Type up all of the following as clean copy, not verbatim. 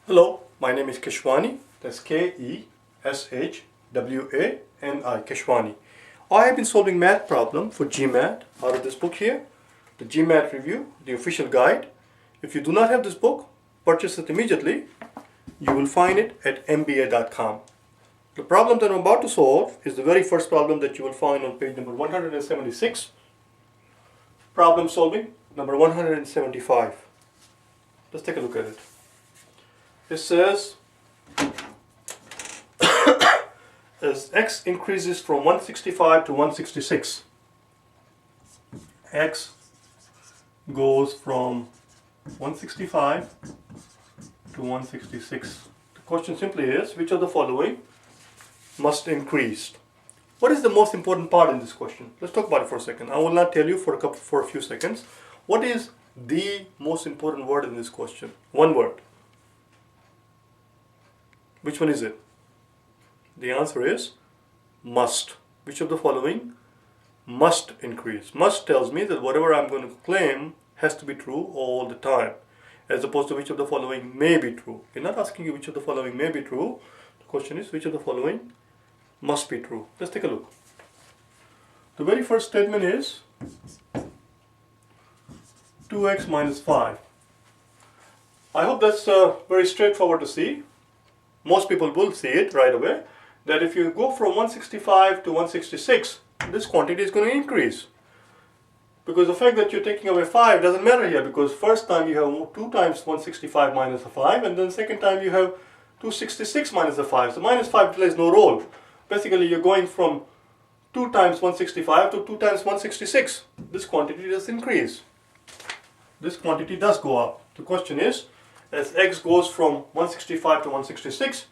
Hello, my name is Keshwani. That's K-E-S-H-W-A-N-I, Keshwani. I have been solving math problem for GMAT out of this book here, the GMAT Review, the official guide. If you do not have this book, purchase it immediately. You will find it at mba.com. The problem that I'm about to solve is the very first problem that you will find on page number 176. Problem solving number 175. Let's take a look at it. It says, as x increases from 165 to 166, x goes from 165 to 166. The question simply is, which of the following must increase? What is the most important part in this question? Let's talk about it for a second. I will not tell you for a few seconds. What is the most important word in this question? One word. Which one is it? The answer is must. Which of the following must increase? Must tells me that whatever I'm going to claim has to be true all the time, as opposed to which of the following may be true. We're not asking you which of the following may be true. The question is which of the following must be true. Let's take a look. The very first statement is 2x minus 5. I hope that's very straightforward to see. Most people will see it right away, that if you go from 165 to 166, this quantity is going to increase. Because the fact that you're taking away 5 doesn't matter here, because first time you have 2 times 165 minus a 5, and then second time you have 266 minus a 5. So minus 5 plays no role. Basically you're going from 2 times 165 to 2 times 166. This quantity does increase. This quantity does go up. The question is, as x goes from 165 to 166,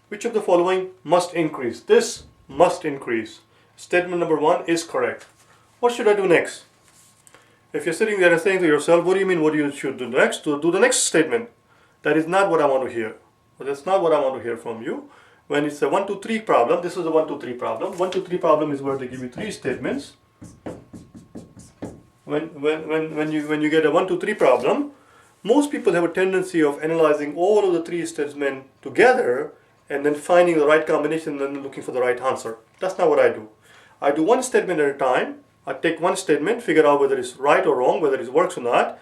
which of the following must increase? This must increase. Statement number 1 is correct. What should I do next? If you're sitting there and saying to yourself, what do you mean what you should do next? To do the next statement. That is not what I want to hear. But that's not what I want to hear from you. When it's a 1, 2, 3 problem, this is a 1, 2, 3 problem. 1, 2, 3 problem is where they give you 3 statements. When you get a 1, 2, 3 problem, most people have a tendency of analyzing all of the 3 statements together and then finding the right combination and then looking for the right answer. That's not what I do. I do one statement at a time. I take one statement, figure out whether it's right or wrong, whether it works or not.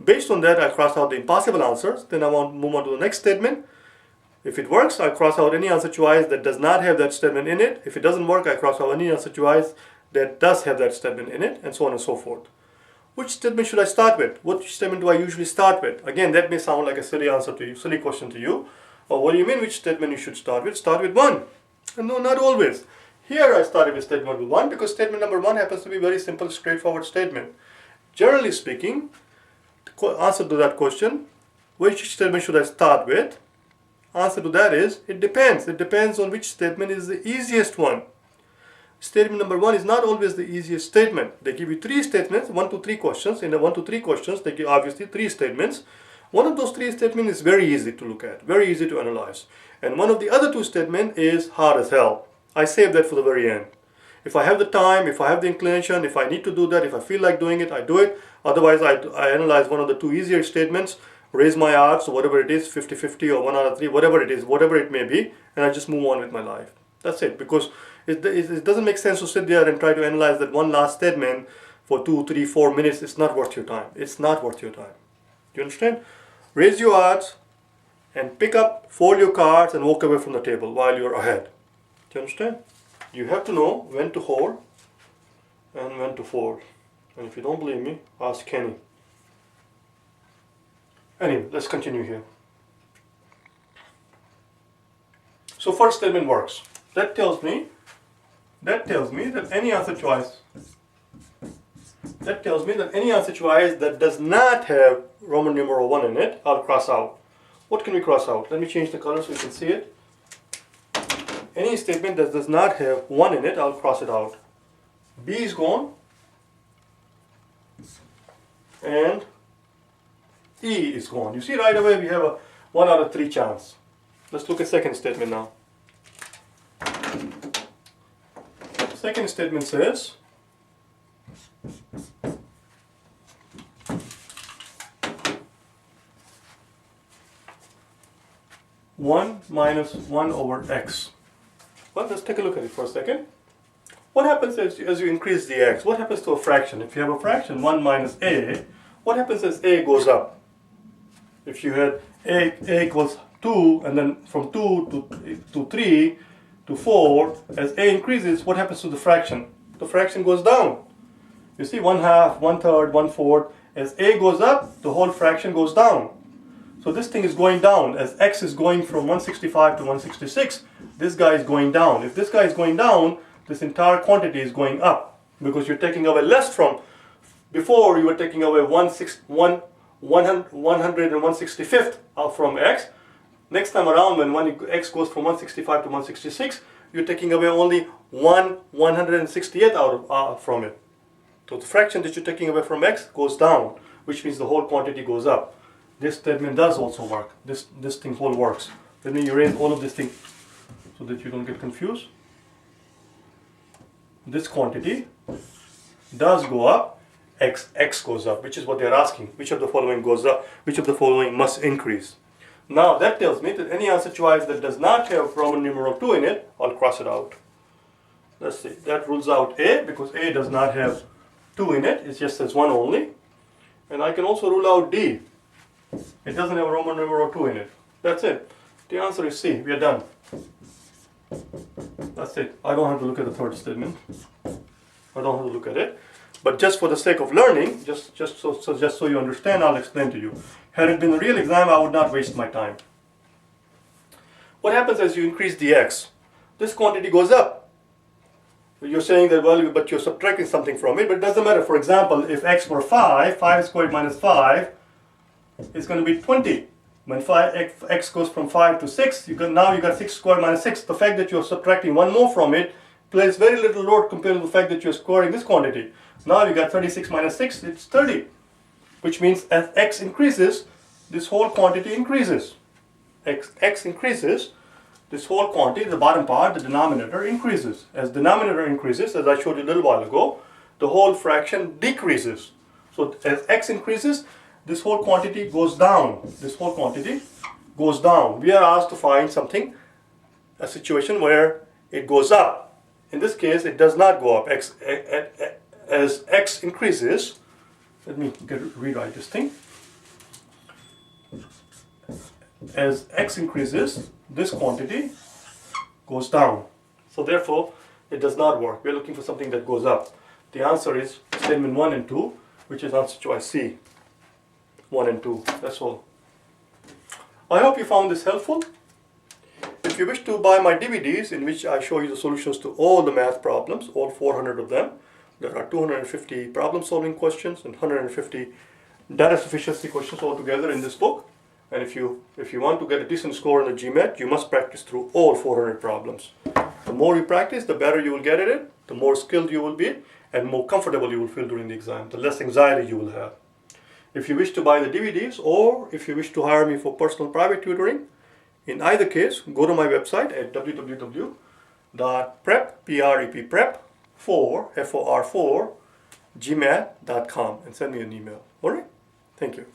Based on that, I cross out the impossible answers. Then I want to move on to the next statement. If it works, I cross out any answer choice that does not have that statement in it. If it doesn't work, I cross out any answer choice that does have that statement in it, and so on and so forth. Which statement should I start with? What statement do I usually start with? Again, that may sound like a silly answer to you, silly question to you. Or what do you mean which statement you should start with? Start with 1. And no, not always. Here I started with statement number 1 because statement number 1 happens to be a very simple, straightforward statement. Generally speaking, the answer to that question, which statement should I start with? Answer to that is, it depends. It depends on which statement is the easiest one. Statement number 1 is not always the easiest statement. They give you 3 statements, 1 to 3 questions. In the 1 to 3 questions, they give obviously 3 statements. One of those 3 statements is very easy to look at, very easy to analyze. And one of the other 2 statements is hard as hell. I save that for the very end. If I have the time, if I have the inclination, if I need to do that, if I feel like doing it, I do it. Otherwise, I analyze one of the 2 easier statements, raise my odds, or whatever it is, 50-50 or 1 out of 3, whatever it is, whatever it may be, and I just move on with my life. That's it, because it doesn't make sense to sit there and try to analyze that one last statement for 2, 3, 4 minutes. It's not worth your time. It's not worth your time. Do you understand? Raise your odds and pick up, fold your cards and walk away from the table while you're ahead. Do you understand? You have to know when to hold and when to fold. And if you don't believe me, ask Kenny. Anyway, let's continue here. So first statement works. That tells me that any answer choice that does not have Roman numeral 1 in it, I'll cross out. What can we cross out? Let me change the color so you can see it. Any statement that does not have 1 in it, I'll cross it out. B is gone. And E is gone. You see right away we have a 1 out of 3 chance. Let's look at second statement now. Second statement says 1 minus 1 over x. Well, let's take a look at it for a second. What happens as you increase the x? What happens to a fraction? If you have a fraction 1 minus a, what happens as a goes up? If you had a equals 2, and then from 2 to 3 to 4, as a increases, what happens to the fraction? The fraction goes down. You see, 1/2, 1/3, 1/4. As a goes up, the whole fraction goes down. So this thing is going down. As x is going from 165 to 166, this guy is going down. If this guy is going down, this entire quantity is going up, because you're taking away less from, before you were taking away 165th from x. Next time around, when x goes from 165 to 166, you're taking away only 168th from it. So the fraction that you're taking away from x goes down, which means the whole quantity goes up. This statement does also work. This thing whole works. Let me erase all of this thing so that you don't get confused. This quantity does go up, x goes up, which is what they're asking. Which of the following goes up? Which of the following must increase? Now that tells me that any answer choice that does not have Roman numeral 2 in it, I'll cross it out. Let's see, that rules out A, because A does not have 2 in it, it just says 1 only. And I can also rule out D. It doesn't have Roman numeral 2 in it. That's it. The answer is C. We are done. That's it. I don't have to look at the third statement. I don't have to look at it. But just for the sake of learning, just so you understand, I'll explain to you. Had it been a real exam, I would not waste my time. What happens as you increase the x? This quantity goes up. You're saying that, well, but you're subtracting something from it, but it doesn't matter. For example, if x were 5, 5 squared minus 5 is going to be 20. When x goes from 5 to 6, now you got 6 squared minus 6. The fact that you're subtracting one more from it plays very little load compared to the fact that you're squaring this quantity. Now you got 36 minus 6, it's 30. Which means as x increases, this whole quantity increases. X increases, this whole quantity, the bottom part, the denominator, increases. As denominator increases, as I showed you a little while ago, the whole fraction decreases. So as x increases, this whole quantity goes down. This whole quantity goes down. We are asked to find something, a situation where it goes up. In this case, it does not go up. As x increases, let me rewrite this thing. As x increases, this quantity goes down. So therefore, it does not work. We're looking for something that goes up. The answer is statement 1 and 2, which is answer choice C. 1 and 2. That's all. I hope you found this helpful. If you wish to buy my DVDs in which I show you the solutions to all the math problems, all 400 of them, there are 250 problem solving questions and 150 data sufficiency questions altogether in this book. And if you want to get a decent score in the GMAT, you must practice through all 400 problems. The more you practice, the better you will get at it, the more skilled you will be, and more comfortable you will feel during the exam, the less anxiety you will have. If you wish to buy the DVDs, or if you wish to hire me for personal private tutoring, in either case, go to my website at www.prep4gmat.com and send me an email. Alright? Thank you.